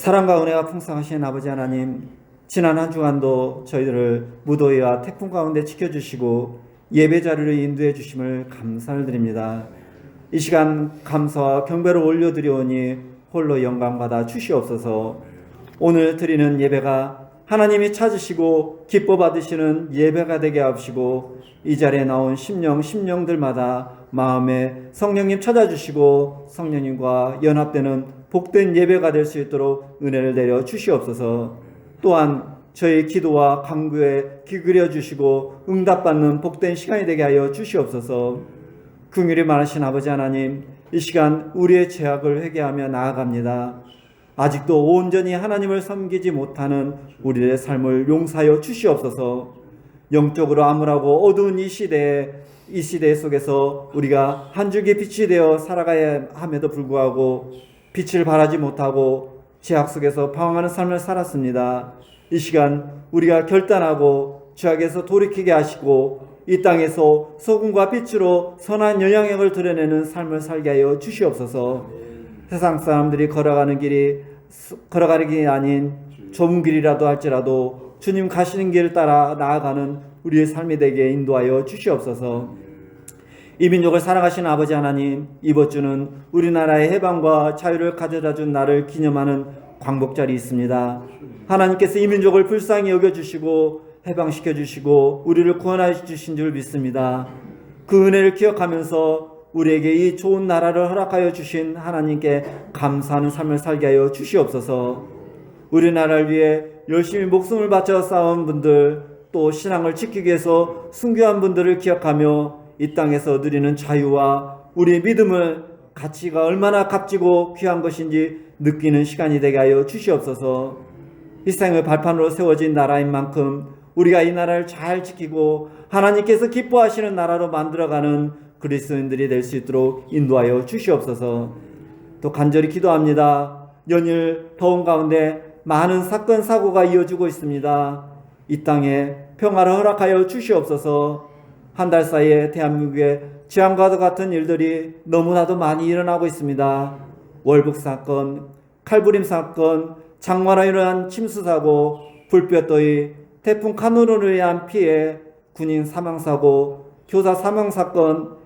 사랑과 은혜가 풍성하신 아버지 하나님, 지난 한 주간도 저희들을 무더위와 태풍 가운데 지켜주시고 예배 자리를 인도해 주심을 감사를 드립니다. 이 시간 감사와 경배를 올려드리오니 홀로 영광받아 주시옵소서. 오늘 드리는 예배가 하나님이 찾으시고 기뻐 받으시는 예배가 되게 하시고, 이 자리에 나온 심령들마다 마음에 성령님 찾아주시고 성령님과 연합되는 복된 예배가 될 수 있도록 은혜를 내려 주시옵소서. 또한 저희 기도와 간구에 귀 기울여 주시고 응답받는 복된 시간이 되게 하여 주시옵소서. 긍휼이 많으신 아버지 하나님, 이 시간 우리의 죄악을 회개하며 나아갑니다. 아직도 온전히 하나님을 섬기지 못하는 우리의 삶을 용서하여 주시옵소서. 영적으로 암울하고 어두운 이 시대 속에서 우리가 한 줄기 빛이 되어 살아가야 함에도 불구하고 빛을 발하지 못하고 죄악 속에서 방황하는 삶을 살았습니다. 이 시간 우리가 결단하고 죄악에서 돌이키게 하시고 이 땅에서 소금과 빛으로 선한 영향력을 드러내는 삶을 살게 하여 주시옵소서. 세상 사람들이 걸어가는 길이 아닌 좁은 길이라도 할지라도 주님 가시는 길을 따라 나아가는 우리의 삶이 되게 인도하여 주시옵소서. 이 민족을 사랑하시는 아버지 하나님, 이번 주는 우리나라의 해방과 자유를 가져다 준 날을 기념하는 광복절이 있습니다. 하나님께서 이 민족을 불쌍히 여겨주시고 해방시켜 주시고 우리를 구원하여 주신 줄 믿습니다. 그 은혜를 기억하면서 우리에게 이 좋은 나라를 허락하여 주신 하나님께 감사하는 삶을 살게 하여 주시옵소서. 우리나라를 위해 열심히 목숨을 바쳐 싸운 분들, 또 신앙을 지키기 위해서 순교한 분들을 기억하며 이 땅에서 누리는 자유와 우리의 믿음을 가치가 얼마나 값지고 귀한 것인지 느끼는 시간이 되게 하여 주시옵소서. 희생의 발판으로 세워진 나라인 만큼 우리가 이 나라를 잘 지키고 하나님께서 기뻐하시는 나라로 만들어가는 그리스도인들이 될 수 있도록 인도하여 주시옵소서. 또 간절히 기도합니다. 연일 더운 가운데 많은 사건 사고가 이어지고 있습니다. 이 땅에 평화를 허락하여 주시옵소서. 한 달 사이에 대한민국에 지금과도 같은 일들이 너무나도 많이 일어나고 있습니다. 월북 사건, 칼부림 사건, 장마로 인한 침수 사고, 불볕더위, 태풍 카누르로 인한 피해, 군인 사망 사고, 교사 사망 사건,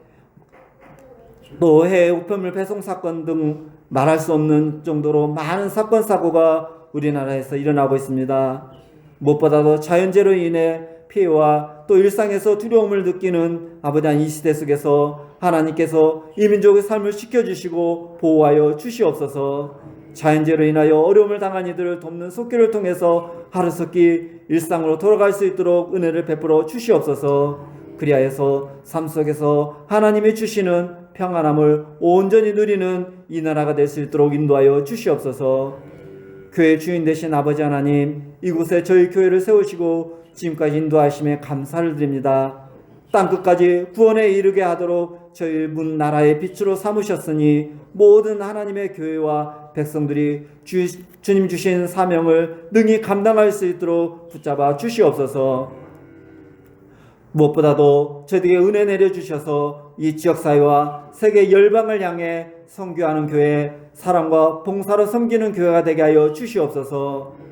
또 해외 우편물 배송 사건 등 말할 수 없는 정도로 많은 사건 사고가 우리나라에서 일어나고 있습니다. 무엇보다도 자연재해로 인해 피해와 또 일상에서 두려움을 느끼는 아버지 이 시대 속에서 하나님께서 이 민족의 삶을 지켜주시고 보호하여 주시옵소서. 자연재해로 인하여 어려움을 당한 이들을 돕는 속기를 통해서 하루속히 일상으로 돌아갈 수 있도록 은혜를 베풀어 주시옵소서. 그리하여서 삶 속에서 하나님이 주시는 평안함을 온전히 누리는 이 나라가 될 수 있도록 인도하여 주시옵소서. 교회 주인 되신 아버지 하나님, 이곳에 저희 교회를 세우시고 지금까지 인도하심에 감사를 드립니다. 땅끝까지 구원에 이르게 하도록 저희 문 나라의 빛으로 삼으셨으니 모든 하나님의 교회와 백성들이 주님 주신 사명을 능히 감당할 수 있도록 붙잡아 주시옵소서. 무엇보다도 저희에게 은혜 내려주셔서 이 지역사회와 세계 열방을 향해 선교하는 교회, 사랑과 봉사로 섬기는 교회가 되게 하여 주시옵소서.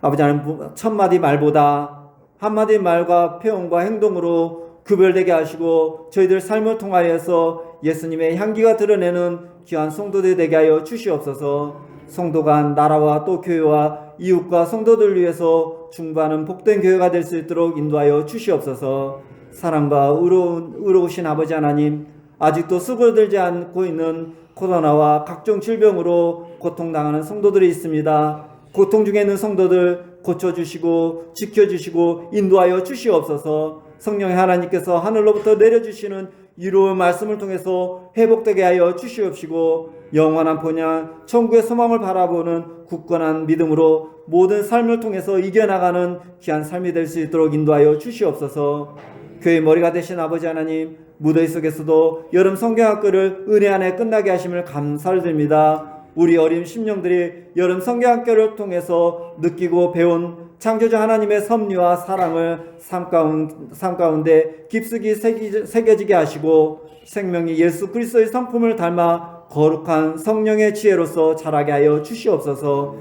아버지 하나님, 천마디 말보다 한마디 말과 표현과 행동으로 구별되게 하시고 저희들 삶을 통하여서 예수님의 향기가 드러내는 귀한 성도들이 되게 하여 주시옵소서. 성도 간 나라와 또 교회와 이웃과 성도들 위해서 중보하는 복된 교회가 될 수 있도록 인도하여 주시옵소서. 사랑과 의로우신 아버지 하나님, 아직도 수그러들지 않고 있는 코로나와 각종 질병으로 고통당하는 성도들이 있습니다. 고통 중에 있는 성도들 고쳐주시고 지켜주시고 인도하여 주시옵소서. 성령의 하나님께서 하늘로부터 내려주시는 위로의 말씀을 통해서 회복되게 하여 주시옵시고 영원한 본향 천국의 소망을 바라보는 굳건한 믿음으로 모든 삶을 통해서 이겨나가는 귀한 삶이 될 수 있도록 인도하여 주시옵소서. 교회 머리가 되신 아버지 하나님, 무더위 속에서도 여름 성경학교를 은혜 안에 끝나게 하심을 감사를 드립니다. 우리 어린 심령들이 여름 성경학교를 통해서 느끼고 배운 창조주 하나님의 섭리와 사랑을 삶 가운데 깊숙이 새겨지게 하시고 생명이 예수 그리스도의 성품을 닮아 거룩한 성령의 지혜로서 자라게 하여 주시옵소서.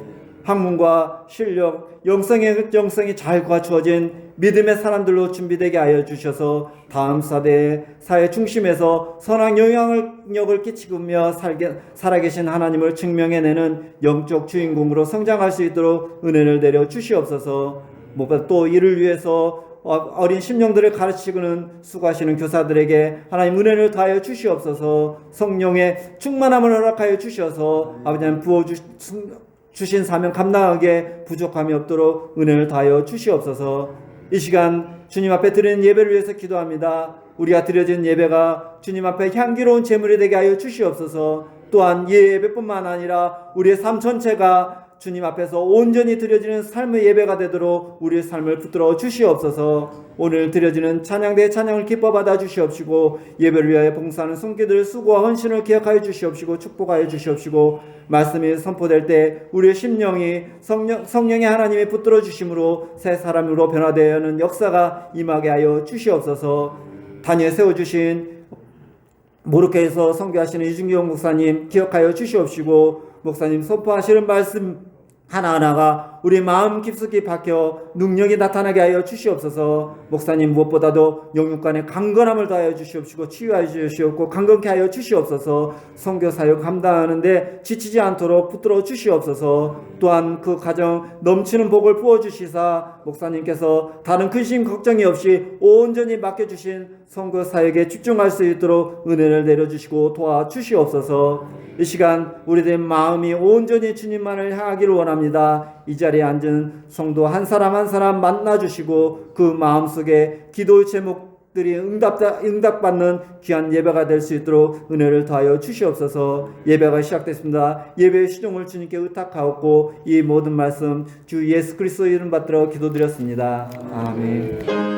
학문과 실력, 영성이 잘 갖추어진 믿음의 사람들로 준비되게 하여 주셔서 다음 세대의 사회 중심에서 선한 영향력을 끼치며 살아계신 하나님을 증명해내는 영적 주인공으로 성장할 수 있도록 은혜를 내려 주시옵소서. 무엇보다 또 이를 위해서 어린 심령들을 가르치고는 수고하시는 교사들에게 하나님 은혜를 더하여 주시옵소서. 성령의 충만함을 허락하여 주셔서 아버지 하나님 주신 사명 감당하기에 부족함이 없도록 은혜를 다하여 주시옵소서. 이 시간 주님 앞에 드리는 예배를 위해서 기도합니다. 우리가 드려진 예배가 주님 앞에 향기로운 제물이 되게 하여 주시옵소서. 또한 이 예배뿐만 아니라 우리의 삶 전체가 주님 앞에서 온전히 드려지는 삶의 예배가 되도록 우리의 삶을 붙들어 주시옵소서. 오늘 드려지는 찬양대의 찬양을 기뻐 받아 주시옵시고 예배를 위하여 봉사하는 손길들 수고와 헌신을 기억하여 주시옵시고 축복하여 주시옵시고 말씀이 선포될 때 우리의 심령이 성령의 하나님이 붙들어 주심으로 새 사람으로 변화되는 역사가 임하게 하여 주시옵소서. 단위에 세워주신 모로케에서 선교하시는 이준경 목사님 기억하여 주시옵시고 목사님 선포하시는 말씀 하나하나가 우리 마음 깊숙이 박혀 능력이 나타나게 하여 주시옵소서. 목사님 무엇보다도 영육간의 강건함을 더하여 주시옵시고 치유하여 주시옵고 강건케 하여 주시옵소서. 선교사역 감당하는데 지치지 않도록 붙들어 주시옵소서. 또한 그 가정 넘치는 복을 부어주시사 목사님께서 다른 근심 걱정이 없이 온전히 맡겨주신 선교사역에 집중할 수 있도록 은혜를 내려주시고 도와주시옵소서. 이 시간 우리들의 마음이 온전히 주님만을 향하기를 원합니다. 이 자리에 앉은 성도 한 사람 한 사람 만나주시고 그 마음속에 기도의 제목들이 응답받는 귀한 예배가 될 수 있도록 은혜를 더하여 주시옵소서. 예배가 시작됐습니다. 예배의 시종을 주님께 의탁하옵고 이 모든 말씀 주 예수 그리스도 이름 받들어 기도드렸습니다. 아멘.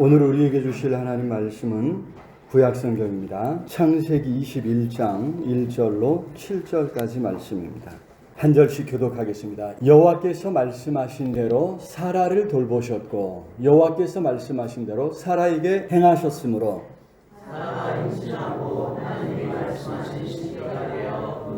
오늘 우리에게 주실 하나님 말씀은 구약성경입니다. 창세기 21장 1절로 7절까지 말씀입니다. 한 절씩 교독하겠습니다. 여호와께서 말씀하신 대로 사라를 돌보셨고 여호와께서 말씀하신 대로 사라에게 행하셨으므로 사라가 임신하고 하나님이 말씀하신 시기가 되어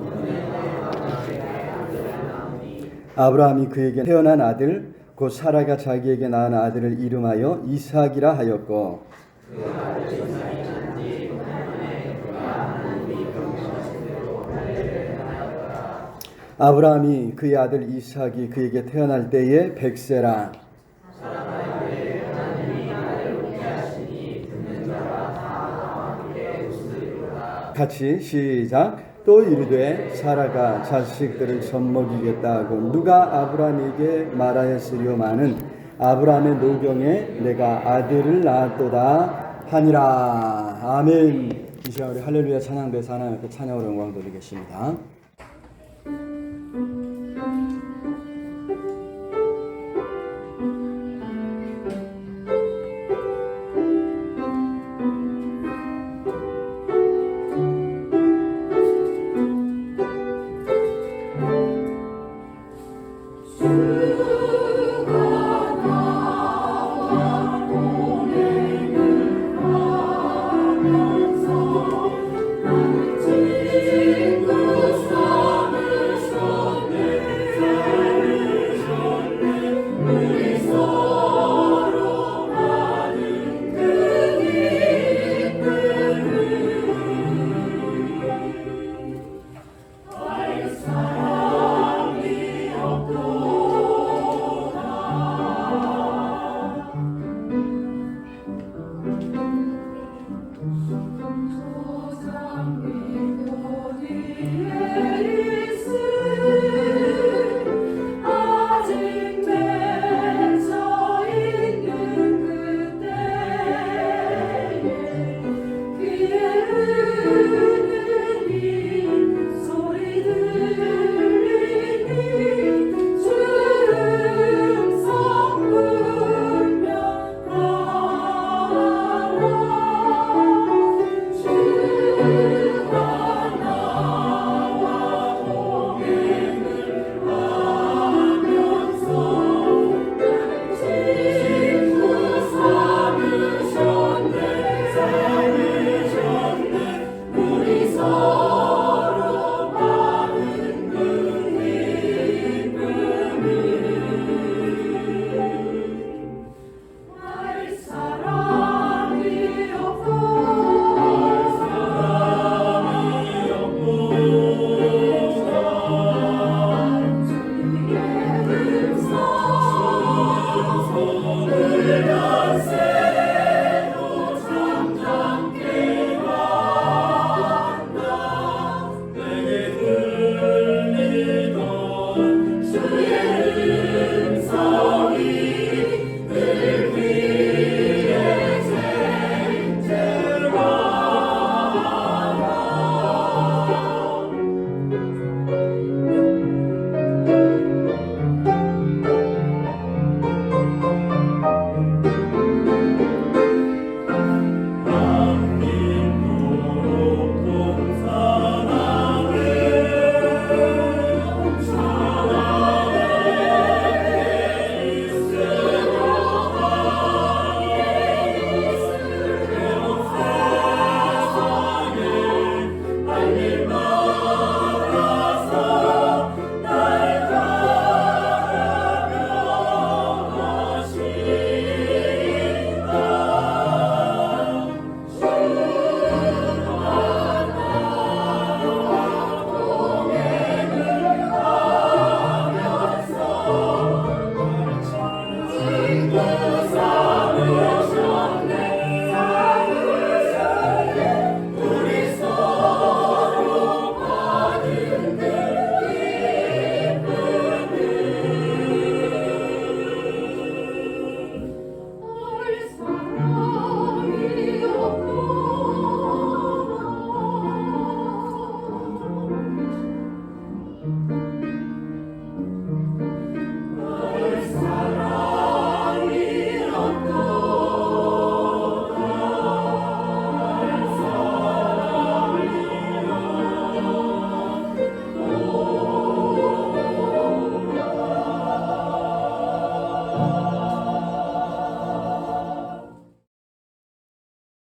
아브라함이 그에게 태어난 아들 곧 사라가 자기에게 낳은 아들을 이름하여 이삭이라 하였고 그 아들 이삭이 난지 8년에 그가 하나님이 명령하신 대로 할례를 행하였더라. 아브라함이 그의 아들 이삭이 그에게 태어날 때에 100세라. 사라가 이르되 하나님이 나를 웃게 하시니 듣는 자가 다 함께 웃으리로다. 같이 시작. 또 이르되 사라가 자식들을 젖먹이겠다 하고 누가 아브라함에게 말하였으리오마는 아브라함의 노경에 내가 아들을 낳았도다 하니라. 아멘. 이 시간 우리 할렐루야 찬양대에서 하나님 앞에 찬양으로 영광 돌리겠습니다. 친구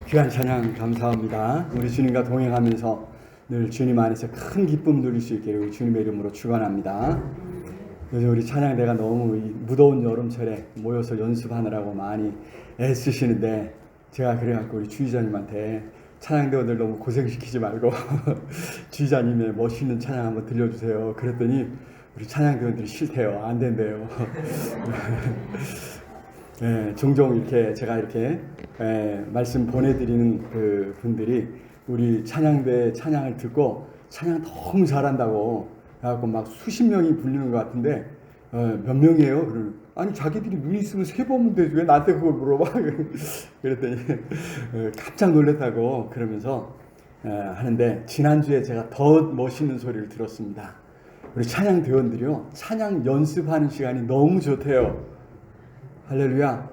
귀한 찬양 감사합니다. 우리 주님과 동행하면서 늘 주님 안에서 큰 기쁨 누릴 수 있게 우리 주님의 이름으로 축원합니다. 요즘 우리 찬양대가 너무 이 무더운 여름철에 모여서 연습하느라고 많이 애쓰시는데 제가 그래갖고 우리 주의자님한테 찬양대원들 너무 고생시키지 말고 주의자님의 멋있는 찬양 한번 들려주세요. 그랬더니 우리 찬양대원들이 싫대요. 안 된대요. 예, 종종 이렇게 제가 이렇게 말씀 보내드리는 그 분들이 우리 찬양대 찬양을 듣고 찬양 너무 잘한다고 해갖고 막 수십 명이 불리는 것 같은데 몇 명이에요? 그러면 아니 자기들이 눈이 있으면 세 번 보면 되지 왜 나한테 그걸 물어봐? 그랬더니 깜짝 놀랐다고 그러면서 하는데 지난주에 제가 더 멋있는 소리를 들었습니다. 우리 찬양 대원들이요 찬양 연습하는 시간이 너무 좋대요. 할렐루야.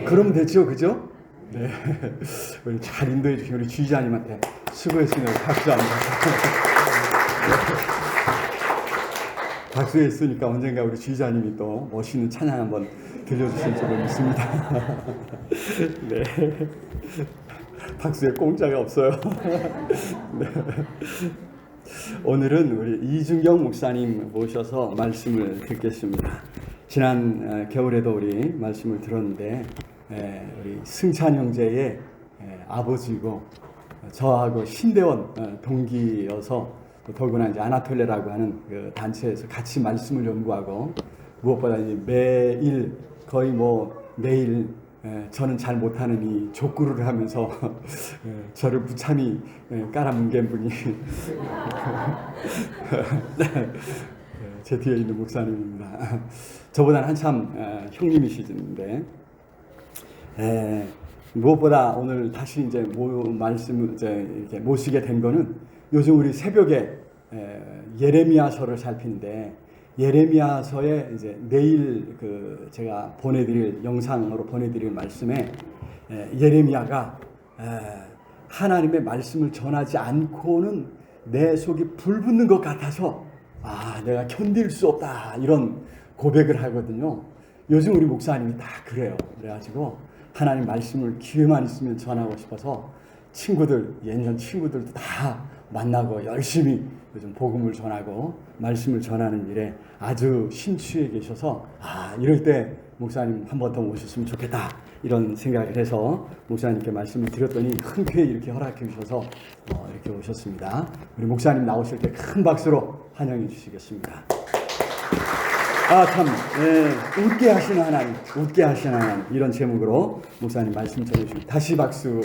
그러면 되죠, 그죠? 네. 우리 잘 인도해 주신 우리 주의자님한테 수고했으니까 박수 한번. 박수했으니까 언젠가 우리 주의자님이 또 멋있는 찬양 한번 들려주실 줄을 믿습니다. 네. 박수에 공짜가 없어요. 네. 오늘은 우리 이준경 목사님 모셔서 말씀을 듣겠습니다. 지난 겨울에도 우리 말씀을 들었는데 우리 승찬 형제의 아버지고 저하고 신대원 동기여서 더구나 이제 아나톨레라고 하는 그 단체에서 같이 말씀을 연구하고 무엇보다 이제 매일 거의 뭐 매일 저는 잘 못하는 이 족구를 하면서 저를 무참히 깔아뭉갠 분이 제 뒤에 있는 목사님입니다. 저보다는 한참 형님이시는데 무엇보다 오늘 다시 이제 말씀을 이제 이렇게 모시게 된 거는 요즘 우리 새벽에 예레미야서를 살피는데 예레미야서에 이제 내일 그 제가 보내드릴 영상으로 보내드릴 말씀에 예레미야가 하나님의 말씀을 전하지 않고는 내 속이 불붙는 것 같아서 내가 견딜 수 없다 이런 고백을 하거든요. 요즘 우리 목사님이 다 그래요. 그래가지고 하나님 말씀을 기회만 있으면 전하고 싶어서 친구들 예년 친구들도 다 만나고 열심히 요즘 복음을 전하고 말씀을 전하는 일에 아주 심취해 계셔서 이럴 때 목사님 한 번 더 모셨으면 좋겠다 이런 생각을 해서 목사님께 말씀을 드렸더니 흔쾌히 이렇게 허락해 주셔서 이렇게 오셨습니다. 우리 목사님 나오실 때 큰 박수로 환영해 주시겠습니다. 참 웃게 하시는 하나님, 웃게 하시는 하나님 이런 제목으로 목사님 말씀 전해주시고 다시 박수.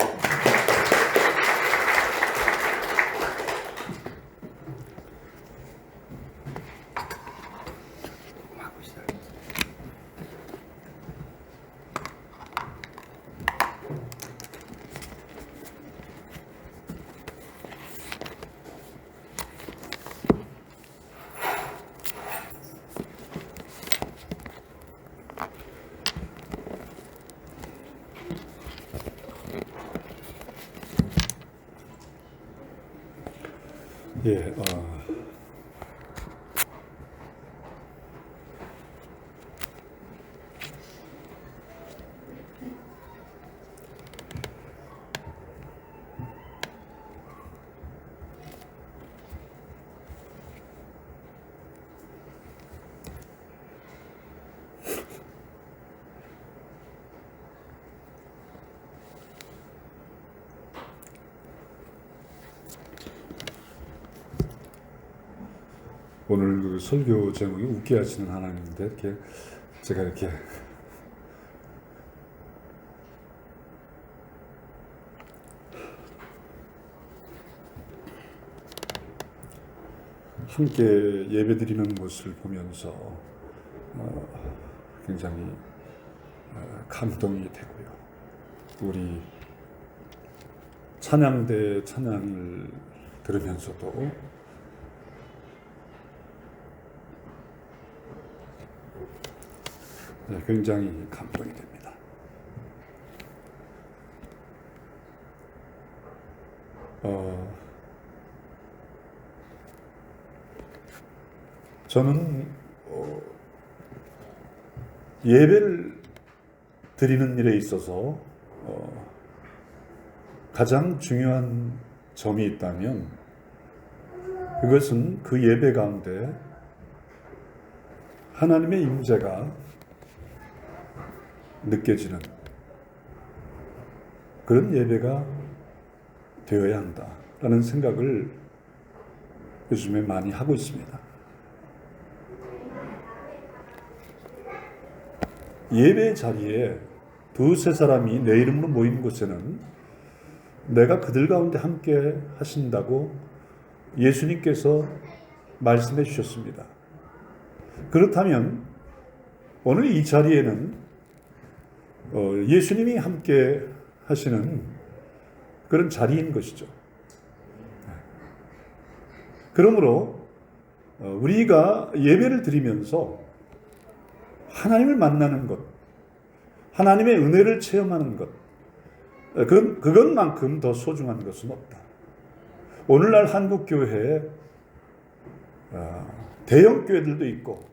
예, 오늘 그 설교 제목이 웃게 하시는 하나님인데 이렇게 제가 이렇게 함께 예배드리는 모습을 보면서 굉장히 감동이 되고요. 우리 찬양대 찬양을 들으면서도 굉장히 감동이 됩니다. 저는 예배를 드리는 일에 있어서 가장 중요한 점이 있다면 그것은 그 예배 가운데 하나님의 임재가 느껴지는 그런 예배가 되어야 한다라는 생각을 요즘에 많이 하고 있습니다. 예배 자리에 두세 사람이 내 이름으로 모인 곳에는 내가 그들 가운데 함께 하신다고 예수님께서 말씀해 주셨습니다. 그렇다면 오늘 이 자리에는 예수님이 함께 하시는 그런 자리인 것이죠. 그러므로 우리가 예배를 드리면서 하나님을 만나는 것, 하나님의 은혜를 체험하는 것, 그것만큼 더 소중한 것은 없다. 오늘날 한국 교회에 대형 교회들도 있고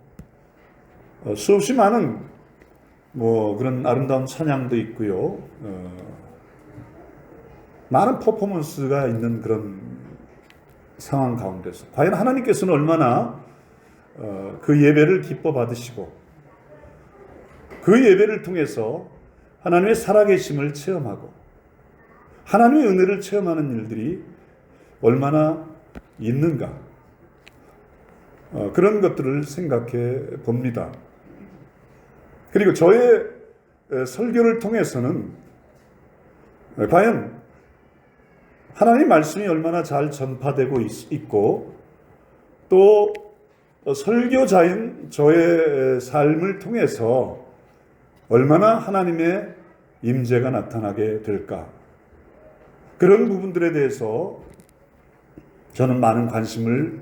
수없이 많은 그런 아름다운 찬양도 있고요, 많은 퍼포먼스가 있는 그런 상황 가운데서 과연 하나님께서는 얼마나 그 예배를 기뻐 받으시고 그 예배를 통해서 하나님의 살아계심을 체험하고 하나님의 은혜를 체험하는 일들이 얼마나 있는가, 그런 것들을 생각해 봅니다. 그리고 저의 설교를 통해서는 과연 하나님의 말씀이 얼마나 잘 전파되고 있고 또 설교자인 저의 삶을 통해서 얼마나 하나님의 임재가 나타나게 될까, 그런 부분들에 대해서 저는 많은 관심을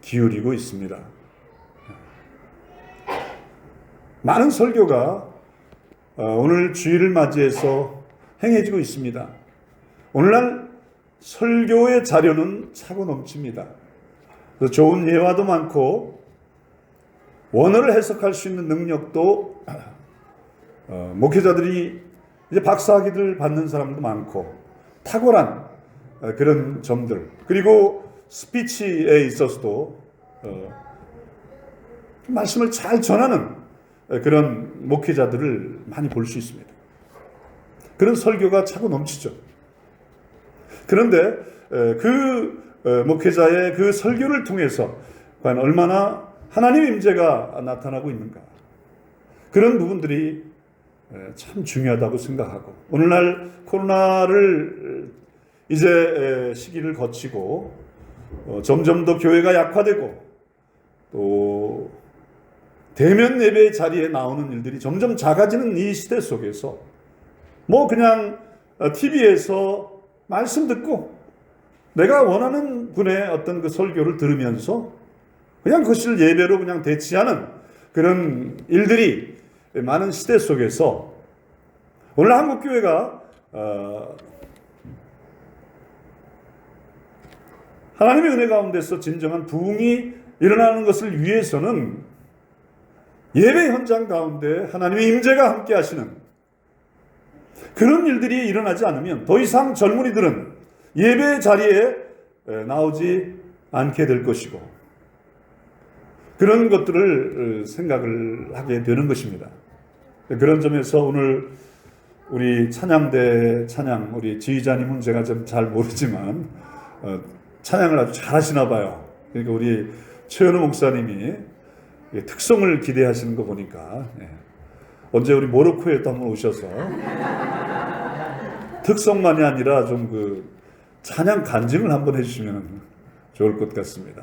기울이고 있습니다. 많은 설교가 오늘 주일을 맞이해서 행해지고 있습니다. 오늘날 설교의 자료는 차고 넘칩니다. 좋은 예화도 많고 원어를 해석할 수 있는 능력도 목회자들이 이제 박사학위를 받는 사람도 많고 탁월한 그런 점들, 그리고 스피치에 있어서도 말씀을 잘 전하는 그런 목회자들을 많이 볼 수 있습니다. 그런 설교가 차고 넘치죠. 그런데 그 목회자의 그 설교를 통해서 과연 얼마나 하나님의 임재가 나타나고 있는가, 그런 부분들이 참 중요하다고 생각하고, 오늘날 코로나를 이제 시기를 거치고 점점 더 교회가 약화되고 또 대면 예배 자리에 나오는 일들이 점점 작아지는 이 시대 속에서 그냥 TV에서 말씀 듣고 내가 원하는 분의 어떤 그 설교를 들으면서 그냥 그것을 예배로 그냥 대치하는 그런 일들이 많은 시대 속에서 오늘 한국 교회가 하나님의 은혜 가운데서 진정한 부흥이 일어나는 것을 위해서는 예배 현장 가운데 하나님의 임재가 함께 하시는 그런 일들이 일어나지 않으면 더 이상 젊은이들은 예배 자리에 나오지 않게 될 것이고, 그런 것들을 생각을 하게 되는 것입니다. 그런 점에서 오늘 우리 찬양대 찬양, 우리 지휘자님은 제가 좀 잘 모르지만 찬양을 아주 잘하시나 봐요. 그러니까 우리 최현우 목사님이 특성을 기대하시는 거 보니까 언제 우리 모로코에 또 한번 오셔서 특성만이 아니라 좀 그 찬양 간증을 한번 해주시면 좋을 것 같습니다.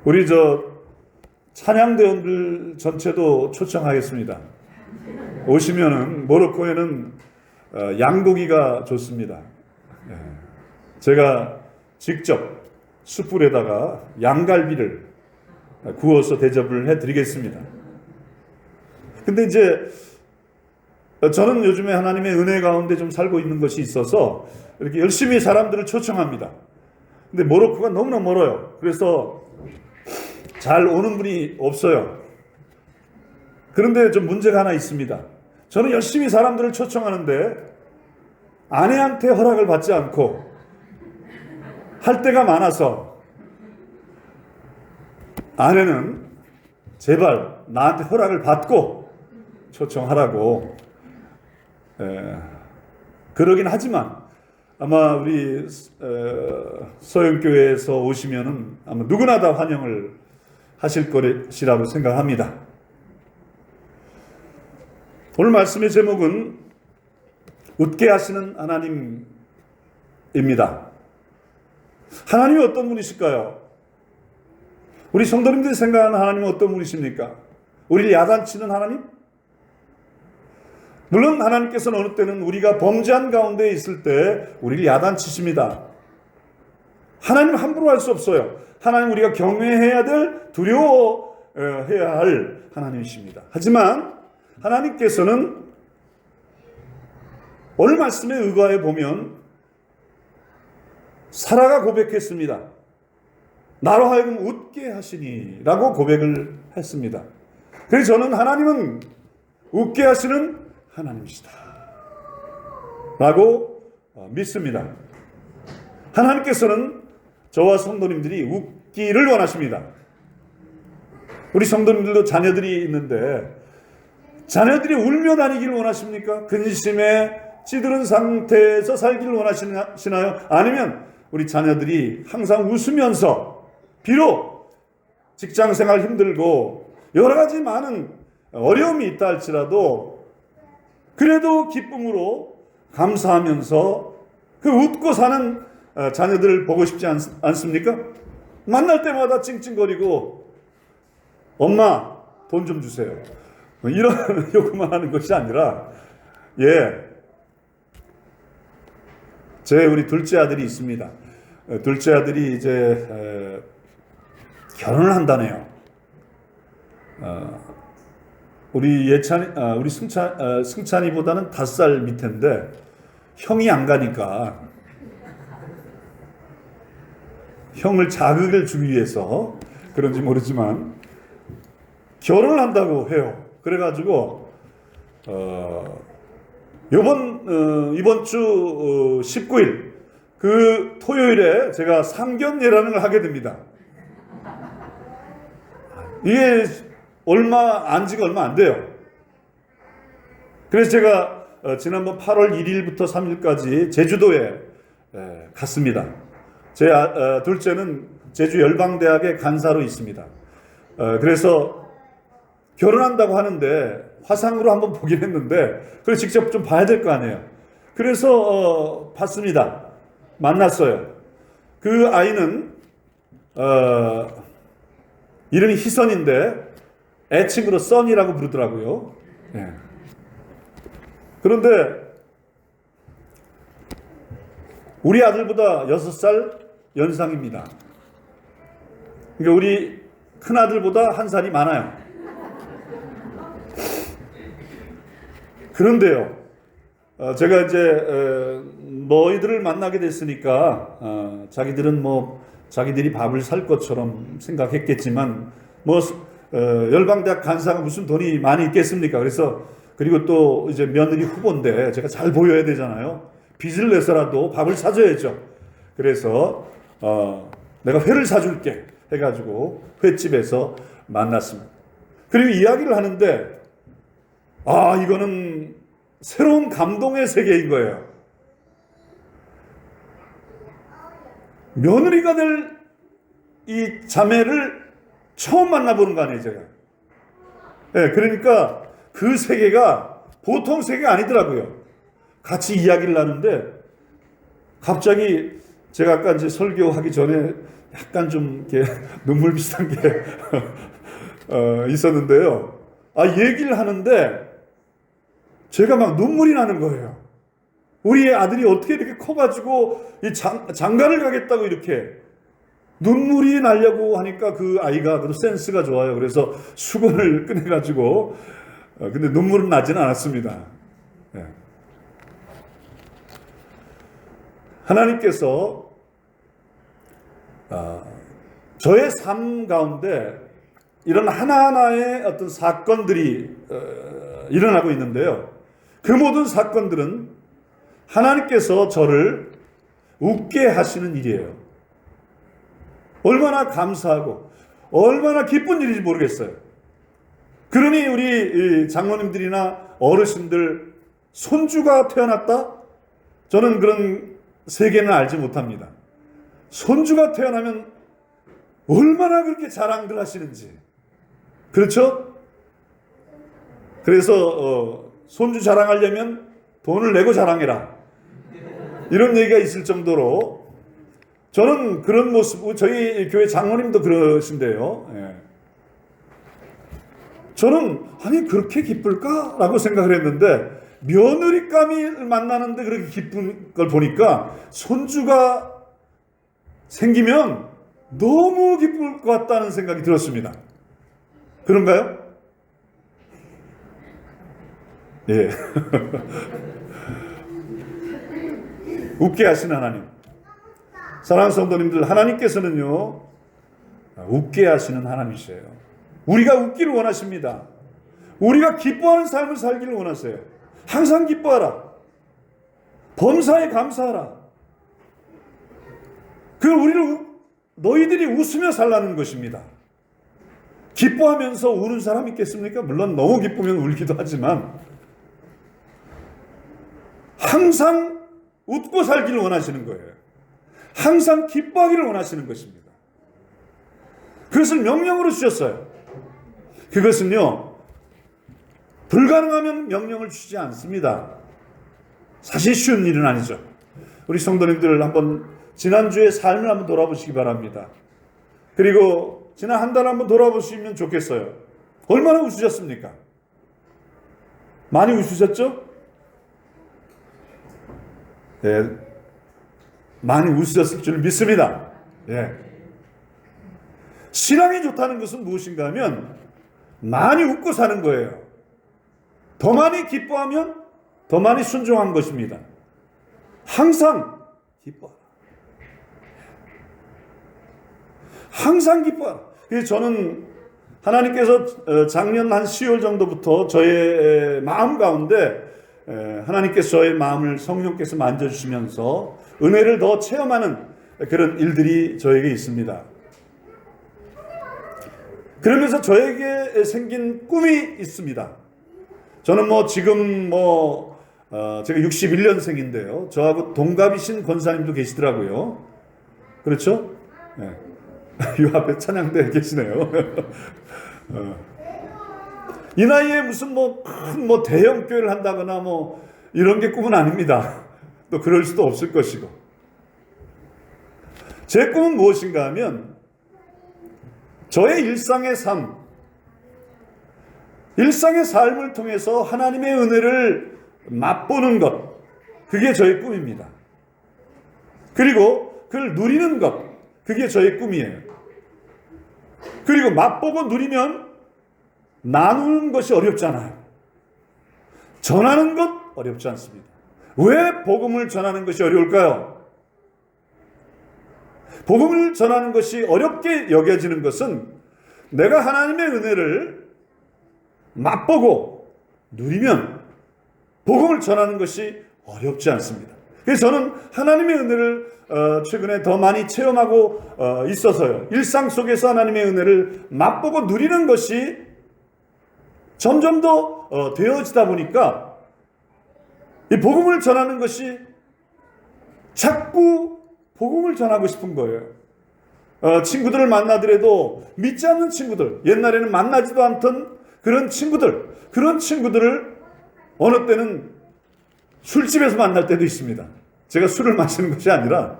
우리 찬양대원들 전체도 초청하겠습니다. 오시면은 모로코에는 양고기가 좋습니다. 제가 직접 숯불에다가 양갈비를 구워서 대접을 해드리겠습니다. 근데 이제 저는 요즘에 하나님의 은혜 가운데 좀 살고 있는 것이 있어서 이렇게 열심히 사람들을 초청합니다. 근데 모로코가 너무나 멀어요. 그래서 잘 오는 분이 없어요. 그런데 좀 문제가 하나 있습니다. 저는 열심히 사람들을 초청하는데 아내한테 허락을 받지 않고 할 때가 많아서 아내는 제발 나한테 허락을 받고 초청하라고 그러긴 하지만 아마 우리 서영교회에서 오시면은 아마 누구나 다 환영을 하실 것이라고 생각합니다. 오늘 말씀의 제목은 웃게 하시는 하나님입니다. 하나님이 어떤 분이실까요? 우리 성도님들이 생각하는 하나님은 어떤 분이십니까? 우리를 야단치는 하나님? 물론 하나님께서는 어느 때는 우리가 범죄한 가운데 있을 때 우리를 야단치십니다. 하나님 함부로 할 수 없어요. 하나님 우리가 경외해야 될, 두려워해야 할 하나님이십니다. 하지만 하나님께서는 오늘 말씀에 의거해 보면 사라가 고백했습니다. 나로 하여금 웃게 하시니 라고 고백을 했습니다. 그래서 저는 하나님은 웃게 하시는 하나님이시다 라고 믿습니다. 하나님께서는 저와 성도님들이 웃기를 원하십니다. 우리 성도님들도 자녀들이 있는데 자녀들이 울며 다니기를 원하십니까? 근심에 찌들은 상태에서 살기를 원하시나요? 아니면 우리 자녀들이 항상 웃으면서 비록 직장생활 힘들고 여러 가지 많은 어려움이 있다 할지라도 그래도 기쁨으로 감사하면서 그 웃고 사는 자녀들을 보고 싶지 않습니까? 만날 때마다 찡찡거리고 엄마 돈 좀 주세요. 이런 요구만 하는 것이 아니라 제 우리 둘째 아들이 있습니다. 둘째 아들이 이제 결혼을 한다네요. 우리 승찬이보다는 5살 밑인데 형이 안 가니까 형을 자극을 주기 위해서 그런지 모르지만 결혼을 한다고 해요. 그래가지고 이번 주 19일 그 토요일에 제가 상견례라는 걸 하게 됩니다. 이게 안지가 얼마 안 돼요. 그래서 제가 지난번 8월 1일부터 3일까지 제주도에 갔습니다. 제 둘째는 제주 열방대학의 간사로 있습니다. 그래서 결혼한다고 하는데 화상으로 한번 보긴 했는데 그래서 직접 좀 봐야 될 거 아니에요. 그래서 봤습니다. 만났어요. 그 아이는 이름이 희선인데 애칭으로 써니라고 부르더라고요. 그런데 우리 아들보다 6살 연상입니다. 그러니까 우리 큰아들보다 1살이 많아요. 그런데요, 제가 이제 너희들을 만나게 됐으니까 자기들은 자기들이 밥을 살 것처럼 생각했겠지만 열방대학 간사가 무슨 돈이 많이 있겠습니까? 그리고 또 이제 며느리 후보인데 제가 잘 보여야 되잖아요. 빚을 내서라도 밥을 사줘야죠. 그래서 내가 회를 사줄게 해가지고 횟집에서 만났습니다. 그리고 이야기를 하는데 이거는 새로운 감동의 세계인 거예요. 며느리가 될 이 자매를 처음 만나보는 거 아니에요, 제가. 그러니까 그 세계가 보통 세계가 아니더라고요. 같이 이야기를 나누는데 갑자기 제가 아까 이제 설교하기 전에 약간 좀 이렇게 눈물 비슷한 게 있었는데요. 얘기를 하는데 제가 막 눈물이 나는 거예요. 우리 아들이 어떻게 이렇게 커가지고 이 장가를 가겠다고 이렇게 눈물이 나려고 하니까 그 아이가 그래도 센스가 좋아요. 그래서 수건을 꺼내가지고 근데 눈물은 나지는 않았습니다. 하나님께서 저의 삶 가운데 이런 하나하나의 어떤 사건들이 일어나고 있는데요. 그 모든 사건들은 하나님께서 저를 웃게 하시는 일이에요. 얼마나 감사하고 얼마나 기쁜 일인지 모르겠어요. 그러니 우리 장로님들이나 어르신들 손주가 태어났다? 저는 그런 세계는 알지 못합니다. 손주가 태어나면 얼마나 그렇게 자랑들 하시는지. 그렇죠? 그래서 손주 자랑하려면 돈을 내고 자랑해라, 이런 얘기가 있을 정도로 저는 그런 모습, 저희 교회 장로님도 그러신데요. 예. 저는 아니 그렇게 기쁠까라고 생각을 했는데, 며느리감이 만나는데 그렇게 기쁜 걸 보니까 손주가 생기면 너무 기쁠 것 같다는 생각이 들었습니다. 그런가요? 예. 웃게 하시는 하나님. 사랑하는 성도님들, 하나님께서는요, 웃게 하시는 하나님이세요. 우리가 웃기를 원하십니다. 우리가 기뻐하는 삶을 살기를 원하세요. 항상 기뻐하라. 범사에 감사하라. 너희들이 웃으며 살라는 것입니다. 기뻐하면서 우는 사람 있겠습니까? 물론 너무 기쁘면 울기도 하지만 항상 웃고 살기를 원하시는 거예요. 항상 기뻐하기를 원하시는 것입니다. 그것을 명령으로 주셨어요. 그것은요, 불가능하면 명령을 주시지 않습니다. 사실 쉬운 일은 아니죠. 우리 성도님들 한번 지난주의 삶을 한번 돌아보시기 바랍니다. 그리고 지난 한 달 한번 돌아보시면 좋겠어요. 얼마나 웃으셨습니까? 많이 웃으셨죠? 예, 많이 웃으셨을 줄 믿습니다. 예. 신앙이 좋다는 것은 무엇인가 하면 많이 웃고 사는 거예요. 더 많이 기뻐하면 더 많이 순종한 것입니다. 항상 기뻐하라. 항상 기뻐하라. 그래서 저는 하나님께서 작년 한 10월 정도부터 저의 마음 가운데 하나님께서 저의 마음을 성령께서 만져주시면서 은혜를 더 체험하는 그런 일들이 저에게 있습니다. 그러면서 저에게 생긴 꿈이 있습니다. 저는 지금 제가 61년생인데요. 저하고 동갑이신 권사님도 계시더라고요. 그렇죠? 네. 이 앞에 찬양대에 계시네요. 이 나이에 무슨 큰 대형 교회를 한다거나 이런 게 꿈은 아닙니다. 또 그럴 수도 없을 것이고. 제 꿈은 무엇인가 하면 저의 일상의 삶을 통해서 하나님의 은혜를 맛보는 것, 그게 저의 꿈입니다. 그리고 그걸 누리는 것, 그게 저의 꿈이에요. 그리고 맛보고 누리면 나누는 것이 어렵잖아요. 전하는 것 어렵지 않습니다. 왜 복음을 전하는 것이 어려울까요? 복음을 전하는 것이 어렵게 여겨지는 것은 내가 하나님의 은혜를 맛보고 누리면 복음을 전하는 것이 어렵지 않습니다. 그래서 저는 하나님의 은혜를 최근에 더 많이 체험하고 있어서요. 일상 속에서 하나님의 은혜를 맛보고 누리는 것이 점점 더 되어지다 보니까 이 복음을 전하는 것이 자꾸 복음을 전하고 싶은 거예요. 친구들을 만나더라도 믿지 않는 친구들, 옛날에는 만나지도 않던 그런 친구들을 어느 때는 술집에서 만날 때도 있습니다. 제가 술을 마시는 것이 아니라,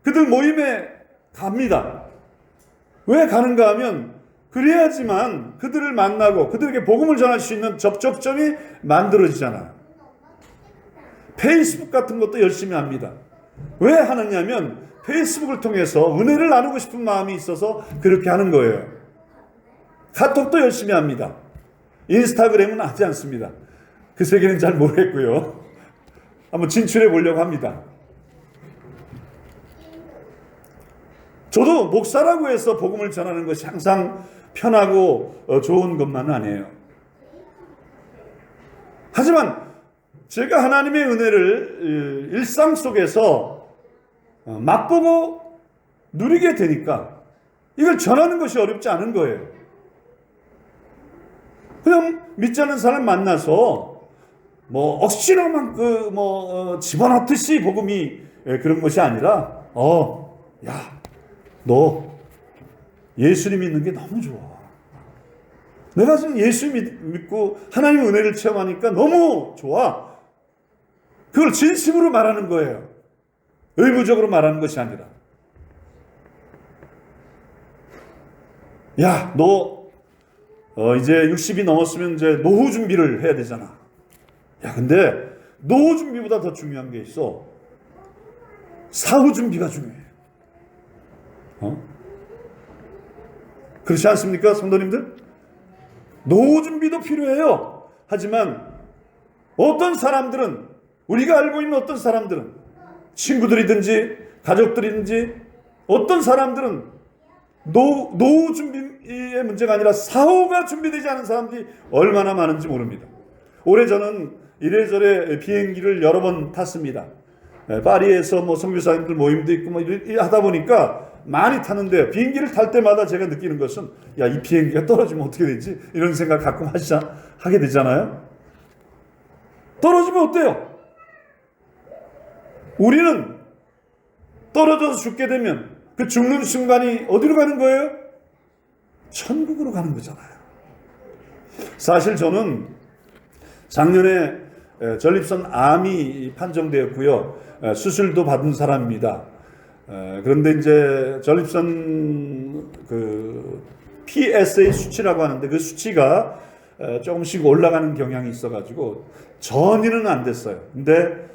그들 모임에 갑니다. 왜 가는가 하면, 그래야지만 그들을 만나고 그들에게 복음을 전할 수 있는 접촉점이 만들어지잖아요. 페이스북 같은 것도 열심히 합니다. 왜 하느냐면, 페이스북을 통해서 은혜를 나누고 싶은 마음이 있어서 그렇게 하는 거예요. 카톡도 열심히 합니다. 인스타그램은 하지 않습니다. 그 세계는 잘 모르겠고요. 한번 진출해 보려고 합니다. 저도 목사라고 해서 복음을 전하는 것이 항상 편하고 좋은 것만은 아니에요. 하지만 제가 하나님의 은혜를 일상 속에서 맛보고 누리게 되니까 이걸 전하는 것이 어렵지 않은 거예요. 그냥 믿지 않는 사람 만나서 뭐 억지로만 집어넣듯이 복음이 그런 것이 아니라 야, 너 예수님 믿는 게 너무 좋아. 내가 지금 예수 믿고 하나님의 은혜를 체험하니까 너무 좋아. 그걸 진심으로 말하는 거예요. 의무적으로 말하는 것이 아니라. 야, 너 이제 60이 넘었으면 이제 노후 준비를 해야 되잖아. 야, 근데 노후 준비보다 더 중요한 게 있어. 사후 준비가 중요해. 그렇지 않습니까, 성도님들? 노후 준비도 필요해요. 하지만 어떤 사람들은, 우리가 알고 있는 어떤 사람들은, 친구들이든지 가족들이든지 어떤 사람들은 노후 준비의 문제가 아니라 사후가 준비되지 않은 사람들이 얼마나 많은지 모릅니다. 올해 저는 이래저래 비행기를 여러 번 탔습니다. 파리에서 뭐 선교사님들 모임도 있고 뭐 하다 보니까 많이 타는데, 비행기를 탈 때마다 제가 느끼는 것은, 야, 이 비행기가 떨어지면 어떻게 되지? 이런 생각 가끔 하게 되잖아요. 떨어지면 어때요? 우리는 떨어져서 죽게 되면 그 죽는 순간이 어디로 가는 거예요? 천국으로 가는 거잖아요. 사실 저는 작년에 전립선 암이 판정되었고요. 수술도 받은 사람입니다. 그런데 이제 전립선 PSA 수치라고 하는데, 그 수치가 조금씩 올라가는 경향이 있어가지고 전이는 안 됐어요. 근데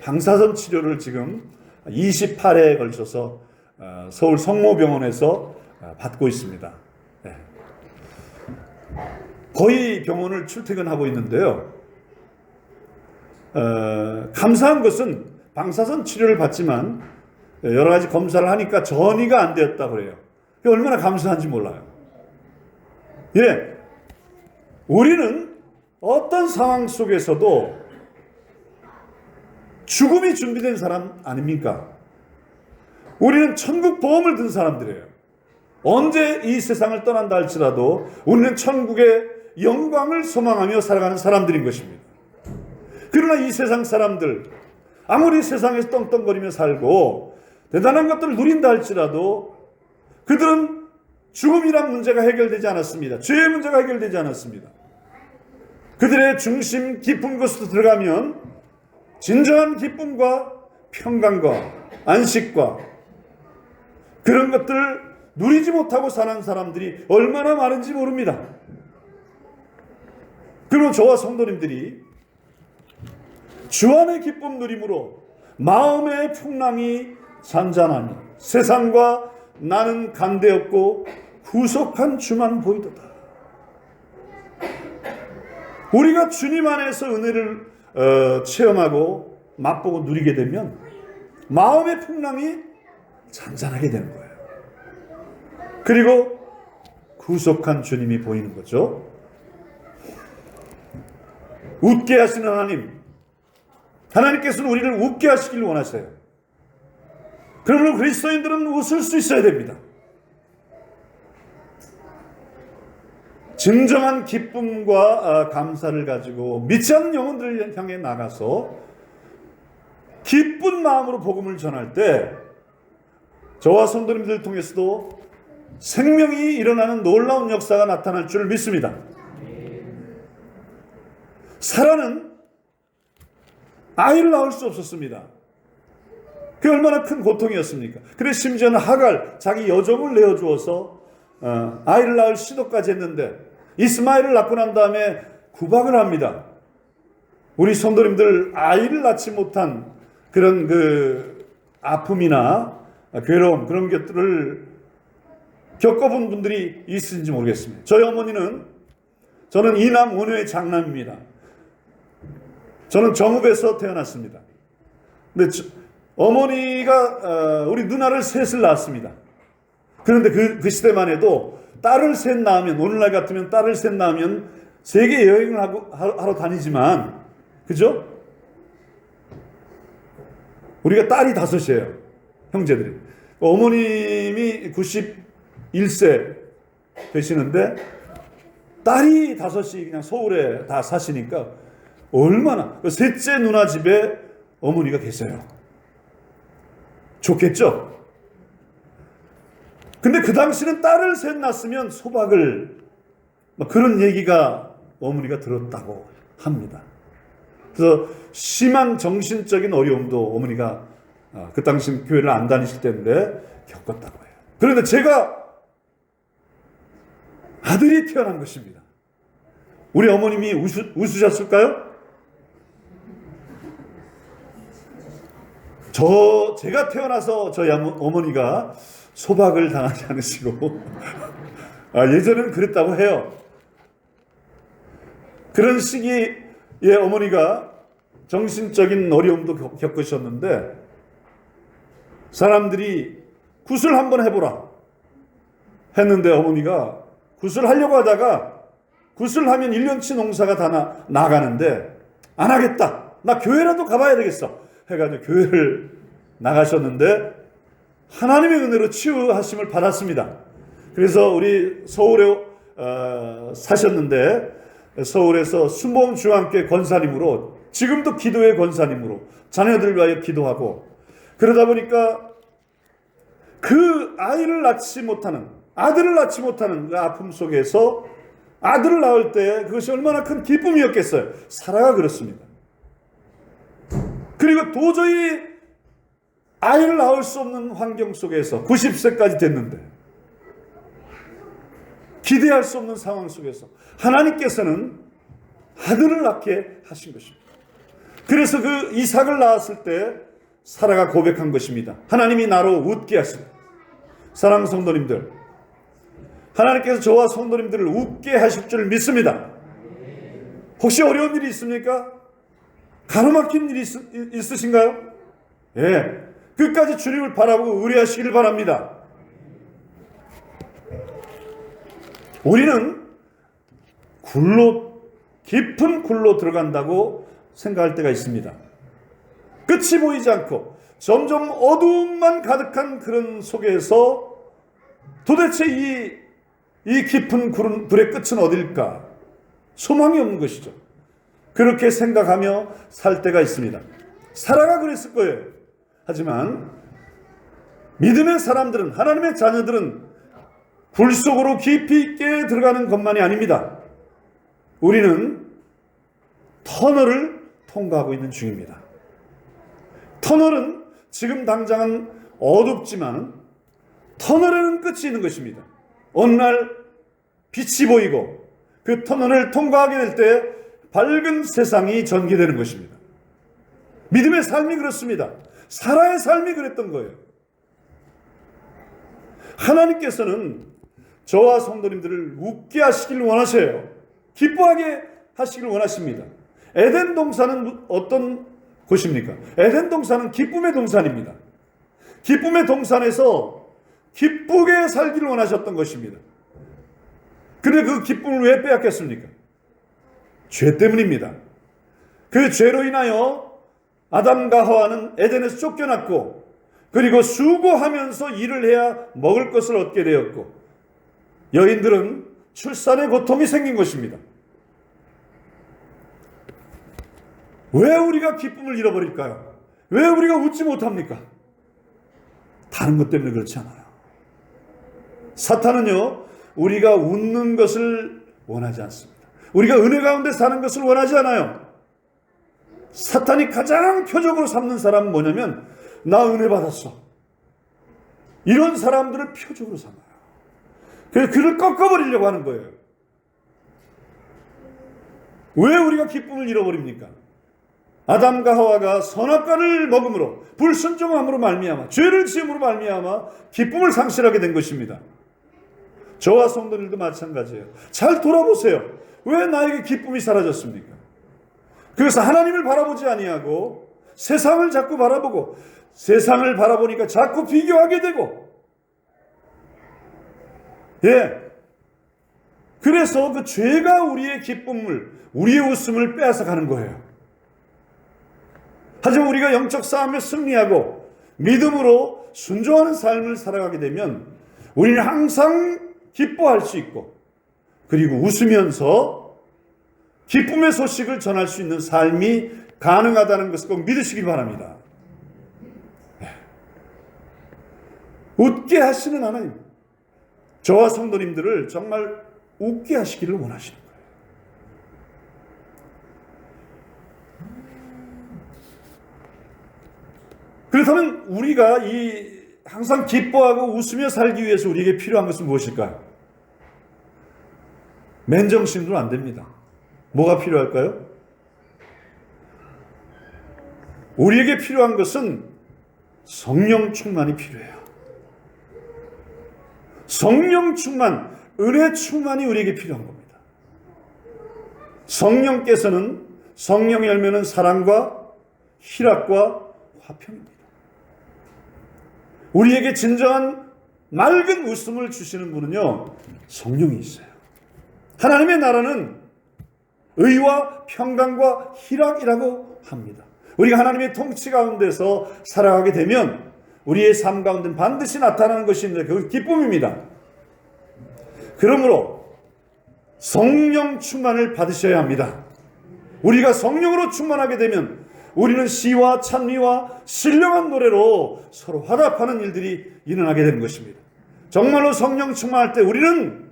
방사선 치료를 지금 28회에 걸쳐서 서울 성모병원에서 받고 있습니다. 거의 병원을 출퇴근하고 있는데요. 감사한 것은 방사선 치료를 받지만 여러 가지 검사를 하니까 전이가 안 되었다고 그래요. 얼마나 감사한지 몰라요. 예, 우리는 어떤 상황 속에서도 죽음이 준비된 사람 아닙니까? 우리는 천국 보험을 든 사람들이에요. 언제 이 세상을 떠난다 할지라도 우리는 천국의 영광을 소망하며 살아가는 사람들인 것입니다. 그러나 이 세상 사람들, 아무리 세상에서 떵떵거리며 살고 대단한 것들을 누린다 할지라도 그들은 죽음이란 문제가 해결되지 않았습니다. 죄의 문제가 해결되지 않았습니다. 그들의 중심 깊은 곳으로 들어가면 진정한 기쁨과 평강과 안식과 그런 것들을 누리지 못하고 사는 사람들이 얼마나 많은지 모릅니다. 그러면 저와 성도님들이 주 안의 기쁨 누림으로 마음의 풍랑이 잔잔하니 세상과 나는 간대없고 후속한 주만 보이도다. 우리가 주님 안에서 은혜를 체험하고 맛보고 누리게 되면 마음의 풍랑이 잔잔하게 되는 거예요. 그리고 구속한 주님이 보이는 거죠. 웃게 하시는 하나님께서는 우리를 웃게 하시길 원하세요. 그러므로 그리스도인들은 웃을 수 있어야 됩니다. 진정한 기쁨과 감사를 가지고 믿지 않는 영혼들을 향해 나가서 기쁜 마음으로 복음을 전할 때 저와 성도님들을 통해서도 생명이 일어나는 놀라운 역사가 나타날 줄 믿습니다. 사라는 아이를 낳을 수 없었습니다. 그게 얼마나 큰 고통이었습니까? 그래서 심지어는 하갈, 자기 여종을 내어주어서 아이를 낳을 시도까지 했는데 이스마엘을 낳고 난 다음에 구박을 합니다. 우리 성도님들 아이를 낳지 못한 그런 아픔이나 괴로움, 그런 것들을 겪어본 분들이 있으신지 모르겠습니다. 저희 어머니는, 저는 이남 5녀의 장남입니다. 저는 정읍에서 태어났습니다. 근데 어머니가 우리 누나를 셋을 낳았습니다. 그런데 그 시대만 해도 딸을 셋 낳으면, 오늘날 같으면 딸을 셋 낳으면 세계 여행을 하러 다니지만, 그죠? 우리가 딸이 5이에요. 형제들이. 어머님이 91세 되시는데 딸이 5이 그냥 서울에 다 사시니까 얼마나, 셋째 누나 집에 어머니가 계세요. 좋겠죠? 근데 그 당시는 딸을 셋 낳았으면 소박을, 그런 얘기가 어머니가 들었다고 합니다. 그래서 심한 정신적인 어려움도 어머니가 그 당시 교회를 안 다니실 때인데 겪었다고 해요. 그런데 제가 아들이 태어난 것입니다. 우리 어머님이 웃으셨을까요? 제가 태어나서 저희 어머니가 소박을 당하지 않으시고 예전에는 그랬다고 해요. 그런 시기에 어머니가 정신적인 어려움도 겪으셨는데 사람들이 굿을 한번 해보라 했는데 어머니가 굿을 하려고 하다가 굿을 하면 1년치 농사가 다 나가는데 안 하겠다. 나 교회라도 가봐야 되겠어. 해가지고 교회를 나가셨는데 하나님의 은혜로 치유하심을 받았습니다. 그래서 우리 서울에 사셨는데 서울에서 순복음 중앙교회 권사님으로 지금도 기도의 권사님으로 자녀들을 위하여 기도하고 그러다 보니까 그 아들을 낳지 못하는 그 아픔 속에서 아들을 낳을 때 그것이 얼마나 큰 기쁨이었겠어요. 사라가 그렇습니다. 그리고 도저히 아이를 낳을 수 없는 환경 속에서 90세까지 됐는데 기대할 수 없는 상황 속에서 하나님께서는 아들을 낳게 하신 것입니다. 그래서 그 이삭을 낳았을 때 사라가 고백한 것입니다. 하나님이 나로 웃게 하시다. 사랑하는 성도님들, 하나님께서 저와 성도님들을 웃게 하실 줄 믿습니다. 혹시 어려운 일이 있습니까? 가로막힌 일이 있으신가요? 예, 끝까지 주님을 바라보고 의뢰하시기를 바랍니다. 우리는 깊은 굴로 들어간다고 생각할 때가 있습니다. 끝이 보이지 않고 점점 어두움만 가득한 그런 속에서 도대체 이 깊은 불의 끝은 어딜까? 소망이 없는 것이죠. 그렇게 생각하며 살 때가 있습니다. 사라가 그랬을 거예요. 하지만 믿음의 사람들은, 하나님의 자녀들은 굴 속으로 깊이 있게 들어가는 것만이 아닙니다. 우리는 터널을 통과하고 있는 중입니다. 터널은 지금 당장은 어둡지만 터널에는 끝이 있는 것입니다. 어느 날 빛이 보이고 그 터널을 통과하게 될 때 밝은 세상이 전개되는 것입니다. 믿음의 삶이 그렇습니다. 사라의 삶이 그랬던 거예요. 하나님께서는 저와 성도님들을 웃게 하시길 원하셔요. 기뻐하게 하시길 원하십니다. 에덴 동산은 어떤 곳입니까? 에덴 동산은 기쁨의 동산입니다. 기쁨의 동산에서 기쁘게 살기를 원하셨던 것입니다. 그런데 그 기쁨을 왜 빼앗겼습니까? 죄 때문입니다. 그 죄로 인하여 아담과 하와는 에덴에서 쫓겨났고 그리고 수고하면서 일을 해야 먹을 것을 얻게 되었고 여인들은 출산의 고통이 생긴 것입니다. 왜 우리가 기쁨을 잃어버릴까요? 왜 우리가 웃지 못합니까? 다른 것 때문에 그렇지 않아요. 사탄은요, 우리가 웃는 것을 원하지 않습니다. 우리가 은혜 가운데 사는 것을 원하지 않아요. 사탄이 가장 표적으로 삼는 사람은 뭐냐면 나 은혜 받았어. 이런 사람들을 표적으로 삼아요. 그래서 그를 꺾어버리려고 하는 거예요. 왜 우리가 기쁨을 잃어버립니까? 아담과 하와가 선악과를 먹음으로 불순종함으로 말미암아 죄를 지음으로 말미암아 기쁨을 상실하게 된 것입니다. 저와 성도들도 마찬가지예요. 잘 돌아보세요. 왜 나에게 기쁨이 사라졌습니까? 그래서 하나님을 바라보지 아니하고 세상을 자꾸 바라보고 세상을 바라보니까 자꾸 비교하게 되고 그래서 그 죄가 우리의 기쁨을 우리의 웃음을 빼앗아 가는 거예요. 하지만 우리가 영적 싸움에 승리하고 믿음으로 순종하는 삶을 살아가게 되면 우리는 항상 기뻐할 수 있고, 그리고 웃으면서 기쁨의 소식을 전할 수 있는 삶이 가능하다는 것을 꼭 믿으시기 바랍니다. 웃게 하시는 하나님, 저와 성도님들을 정말 웃게 하시기를 원하시는 거예요. 그렇다면 우리가 항상 기뻐하고 웃으며 살기 위해서 우리에게 필요한 것은 무엇일까요? 맨정신으로 안 됩니다. 뭐가 필요할까요? 우리에게 필요한 것은 성령 충만이 필요해요. 성령 충만, 은혜 충만이 우리에게 필요한 겁니다. 성령께서는, 성령의 열매는 사랑과 희락과 화평입니다. 우리에게 진정한 맑은 웃음을 주시는 분은요, 성령이세요. 하나님의 나라는 의와 평강과 희락이라고 합니다. 우리가 하나님의 통치 가운데서 살아가게 되면 우리의 삶 가운데는 반드시 나타나는 것이 있는데 그건 기쁨입니다. 그러므로 성령 충만을 받으셔야 합니다. 우리가 성령으로 충만하게 되면 우리는 시와 찬미와 신령한 노래로 서로 화답하는 일들이 일어나게 되는 것입니다. 정말로 성령 충만할 때 우리는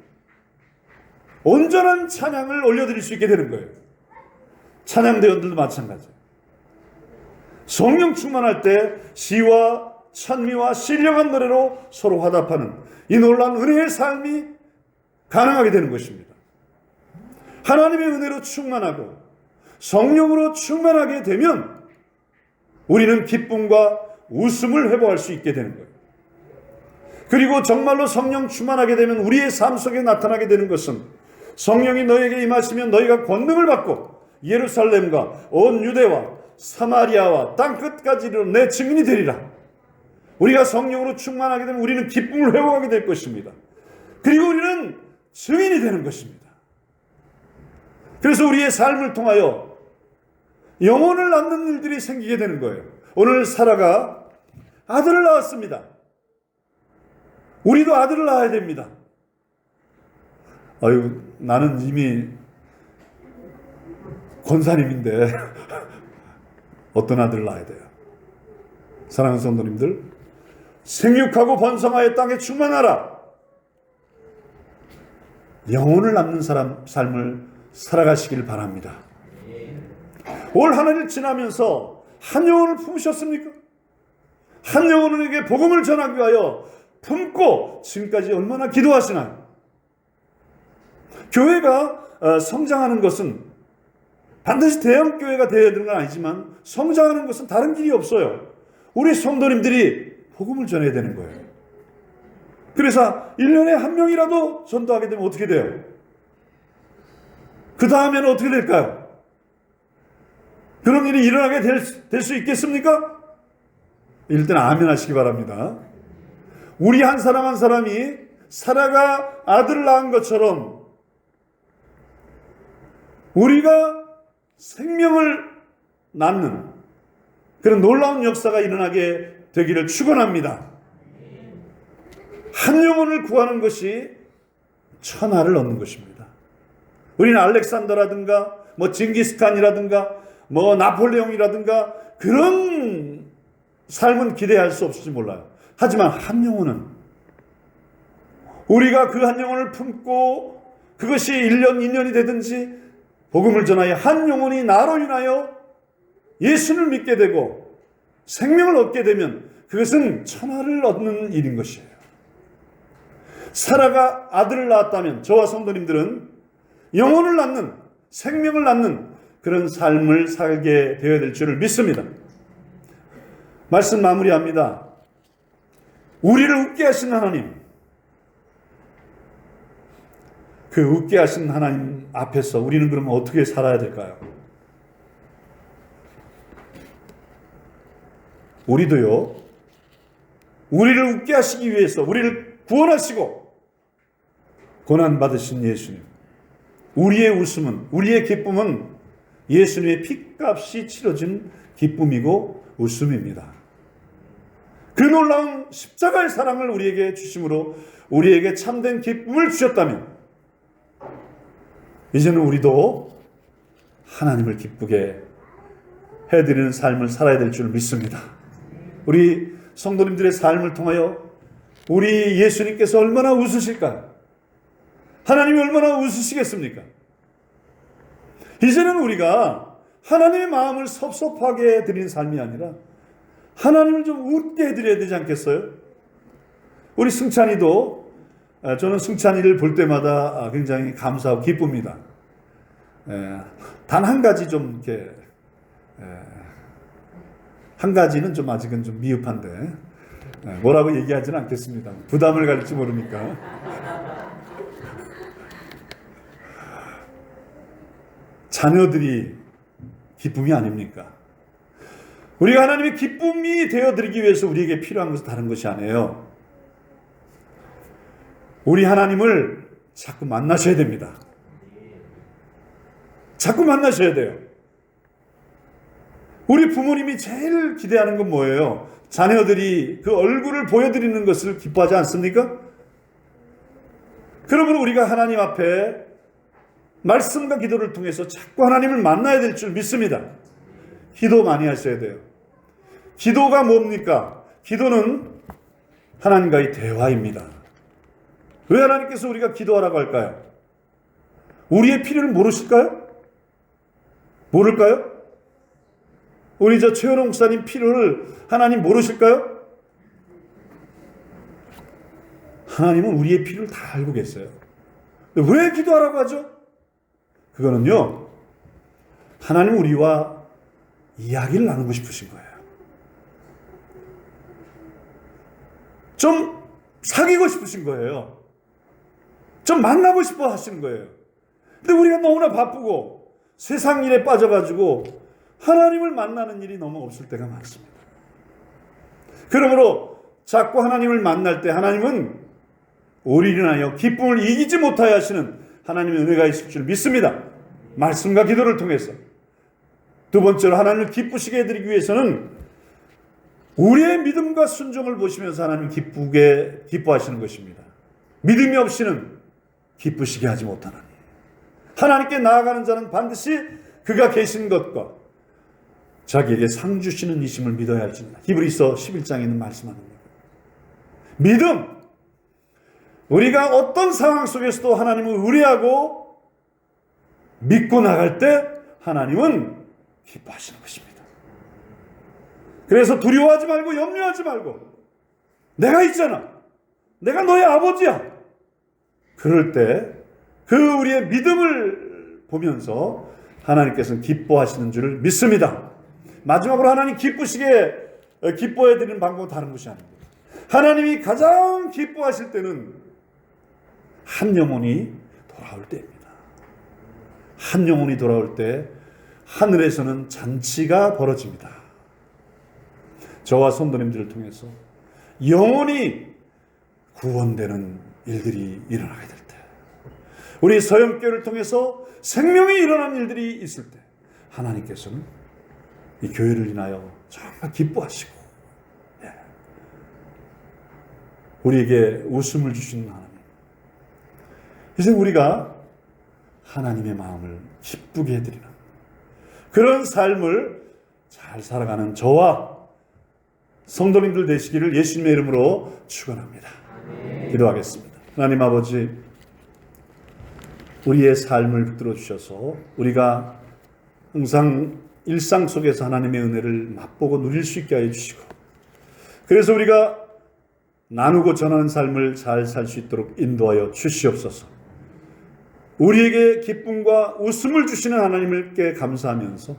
온전한 찬양을 올려드릴 수 있게 되는 거예요. 찬양대원들도 마찬가지예요. 성령 충만할 때 시와 찬미와 신령한 노래로 서로 화답하는 이 놀라운 은혜의 삶이 가능하게 되는 것입니다. 하나님의 은혜로 충만하고 성령으로 충만하게 되면 우리는 기쁨과 웃음을 회복할 수 있게 되는 거예요. 그리고 정말로 성령 충만하게 되면 우리의 삶 속에 나타나게 되는 것은 성령이 너에게 임하시면 너희가 권능을 받고 예루살렘과 온 유대와 사마리아와 땅끝까지 이르러 내 증인이 되리라. 우리가 성령으로 충만하게 되면 우리는 기쁨을 회복하게 될 것입니다. 그리고 우리는 증인이 되는 것입니다. 그래서 우리의 삶을 통하여 영혼을 낳는 일들이 생기게 되는 거예요. 오늘 사라가 아들을 낳았습니다. 우리도 아들을 낳아야 됩니다. 아유, 나는 이미 권사님인데 어떤 아들을 낳아야 돼요? 사랑하는 성도님들, 생육하고 번성하여 땅에 충만하라. 영혼을 낳는 삶을 살아가시길 바랍니다. 올 한 해를 지나면서 한 영혼을 품으셨습니까? 한 영혼에게 복음을 전하기 위하여 품고 지금까지 얼마나 기도하시나요? 교회가 성장하는 것은 반드시 대형교회가 되어야 되는 건 아니지만 성장하는 것은 다른 길이 없어요. 우리 성도님들이 복음을 전해야 되는 거예요. 그래서 1년에 한 명이라도 전도하게 되면 어떻게 돼요? 그 다음에는 어떻게 될까요? 그런 일이 일어나게 될 수 있겠습니까? 일단 아멘 하시기 바랍니다. 우리 한 사람 한 사람이 사라가 아들을 낳은 것처럼 우리가 생명을 낳는 그런 놀라운 역사가 일어나게 되기를 축원합니다. 한 영혼을 구하는 것이 천하를 얻는 것입니다. 우리는 알렉산더라든가 징기스칸이라든가 나폴레옹이라든가 그런 삶은 기대할 수 없을지 몰라요. 하지만 한 영혼은 우리가 그 한 영혼을 품고 그것이 1년, 2년이 되든지 복음을 전하여 한 영혼이 나로 인하여 예수를 믿게 되고 생명을 얻게 되면 그것은 천하를 얻는 일인 것이에요. 사라가 아들을 낳았다면 저와 성도님들은 영혼을 낳는, 생명을 낳는 그런 삶을 살게 되어야 될 줄을 믿습니다. 말씀 마무리합니다. 우리를 웃게 하신 하나님, 그 웃게 하신 하나님 앞에서 우리는 그러면 어떻게 살아야 될까요? 우리도요, 우리를 웃게 하시기 위해서 우리를 구원하시고 고난받으신 예수님, 우리의 웃음은, 우리의 기쁨은 예수님의 피값이 치러진 기쁨이고 웃음입니다. 그 놀라운 십자가의 사랑을 우리에게 주심으로 우리에게 참된 기쁨을 주셨다면 이제는 우리도 하나님을 기쁘게 해드리는 삶을 살아야 될 줄 믿습니다. 우리 성도님들의 삶을 통하여 우리 예수님께서 얼마나 웃으실까요? 하나님이 얼마나 웃으시겠습니까? 이제는 우리가 하나님의 마음을 섭섭하게 해드리는 삶이 아니라 하나님을 좀 웃게 해드려야 되지 않겠어요? 우리 승찬이도, 저는 승찬이를 볼 때마다 굉장히 감사하고 기쁩니다. 단 한 가지 좀 이렇게, 한 가지는 좀 아직은 좀 미흡한데, 뭐라고 얘기하지는 않겠습니다. 부담을 가질지 모르니까. 자녀들이 기쁨이 아닙니까? 우리가 하나님의 기쁨이 되어드리기 위해서 우리에게 필요한 것은 다른 것이 아니에요. 우리 하나님을 자꾸 만나셔야 됩니다. 자꾸 만나셔야 돼요. 우리 부모님이 제일 기대하는 건 뭐예요? 자녀들이 그 얼굴을 보여드리는 것을 기뻐하지 않습니까? 그러므로 우리가 하나님 앞에 말씀과 기도를 통해서 자꾸 하나님을 만나야 될 줄 믿습니다. 기도 많이 하셔야 돼요. 기도가 뭡니까? 기도는 하나님과의 대화입니다. 왜 하나님께서 우리가 기도하라고 할까요? 우리의 필요를 모르실까요? 모를까요? 우리 최현홍 목사님 필요를 하나님 모르실까요? 하나님은 우리의 필요를 다 알고 계세요. 왜 기도하라고 하죠? 그거는요, 하나님 우리와 이야기를 나누고 싶으신 거예요. 좀 사귀고 싶으신 거예요. 좀 만나고 싶어 하시는 거예요. 근데 우리가 너무나 바쁘고 세상 일에 빠져가지고 하나님을 만나는 일이 너무 없을 때가 많습니다. 그러므로 자꾸 하나님을 만날 때 하나님은 우리를 인하여 기쁨을 이기지 못하여 하시는 하나님의 은혜가 있을 줄 믿습니다. 말씀과 기도를 통해서. 두 번째로 하나님을 기쁘시게 해드리기 위해서는 우리의 믿음과 순종을 보시면서 하나님 기뻐하시는 것입니다. 믿음이 없이는 기쁘시게 하지 못하나니. 하나님께 나아가는 자는 반드시 그가 계신 것과 자기에게 상 주시는 이심을 믿어야 할지니라. 히브리서 11장에 있는 말씀합니다. 믿음. 우리가 어떤 상황 속에서도 하나님을 의뢰하고 믿고 나갈 때 하나님은 기뻐하시는 것입니다. 그래서 두려워하지 말고 염려하지 말고 내가 있잖아. 내가 너의 아버지야. 그럴 때 그 우리의 믿음을 보면서 하나님께서는 기뻐하시는 줄을 믿습니다. 마지막으로 하나님 기뻐해 드리는 방법은 다른 것이 아닙니다. 하나님이 가장 기뻐하실 때는 한 영혼이 돌아올 때입니다. 한 영혼이 돌아올 때 하늘에서는 잔치가 벌어집니다. 저와 성도님들을 통해서 영혼이 구원되는 일들이 일어나게 될 때, 우리 서영교회를 통해서 생명이 일어나는 일들이 있을 때 하나님께서는 이 교회를 인하여 정말 기뻐하시고 우리에게 웃음을 주시는 하나님. 이제 우리가 하나님의 마음을 기쁘게 해드리는 그런 삶을 잘 살아가는 저와 성도님들 되시기를 예수님의 이름으로 축원합니다. 기도하겠습니다. 하나님 아버지, 우리의 삶을 붙들어 주셔서 우리가 항상 일상 속에서 하나님의 은혜를 맛보고 누릴 수 있게 하여 주시고, 그래서 우리가 나누고 전하는 삶을 잘 살 수 있도록 인도하여 주시옵소서. 우리에게 기쁨과 웃음을 주시는 하나님께 감사하면서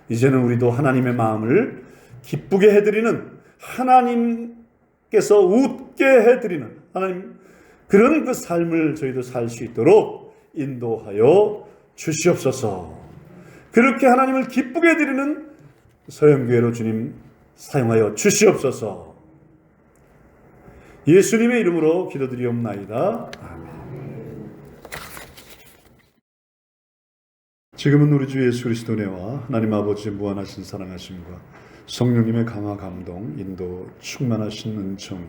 이제는 우리도 하나님의 마음을 기쁘게 해드리는, 하나님께서 웃게 해드리는 하나님, 그런 그 삶을 저희도 살 수 있도록 인도하여 주시옵소서. 그렇게 하나님을 기쁘게 해드리는 서영교회로 주님 사용하여 주시옵소서. 예수님의 이름으로 기도드리옵나이다. 아멘. 지금은 우리 주 예수 그리스도 은혜와 하나님 아버지의 무한하신 사랑하심과 성령님의 강화 감동, 인도, 충만하신 은총이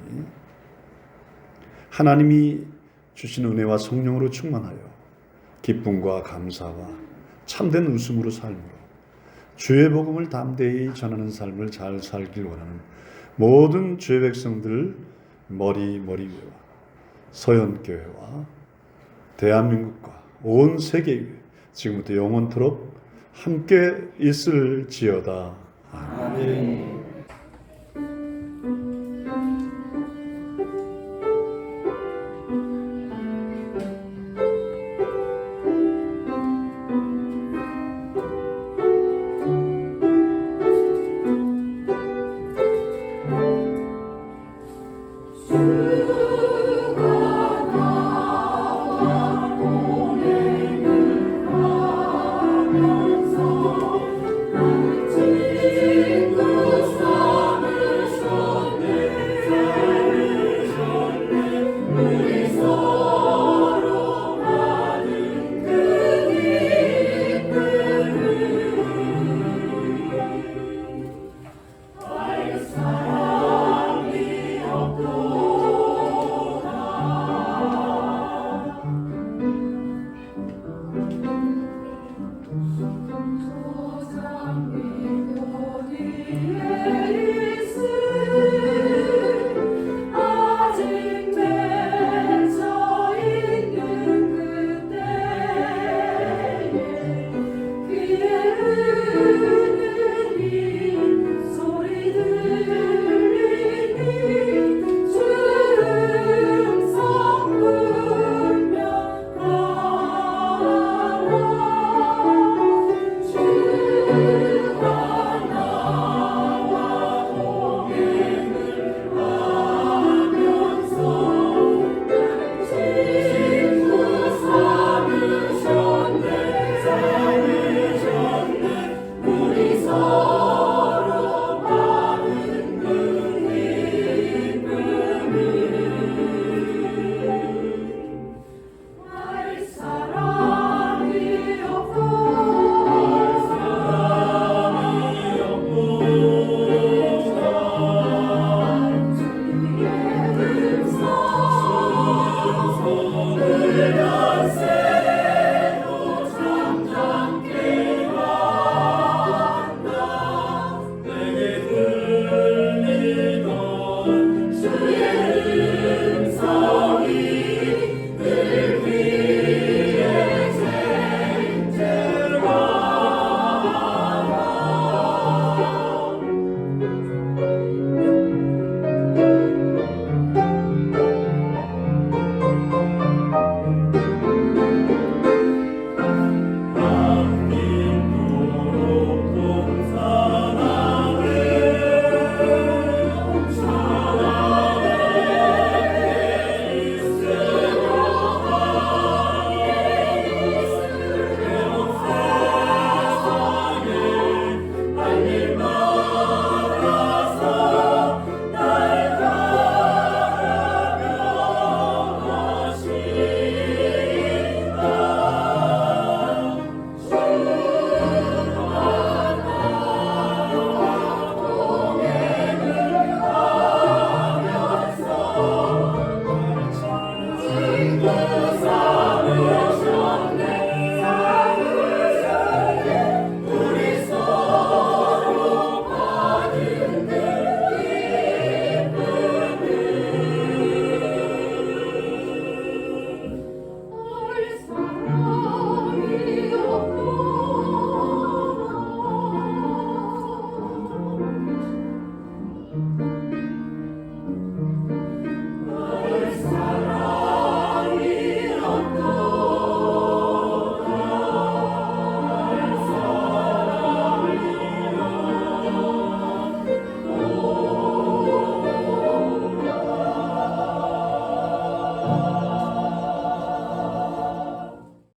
하나님이 주신 은혜와 성령으로 충만하여 기쁨과 감사와 참된 웃음으로 삶으로 주의 복음을 담대히 전하는 삶을 잘 살길 원하는 모든 주의 백성들 머리위와 서연교회와 대한민국과 온 세계 지금부터 영원토록 함께 있을지어다. 아멘.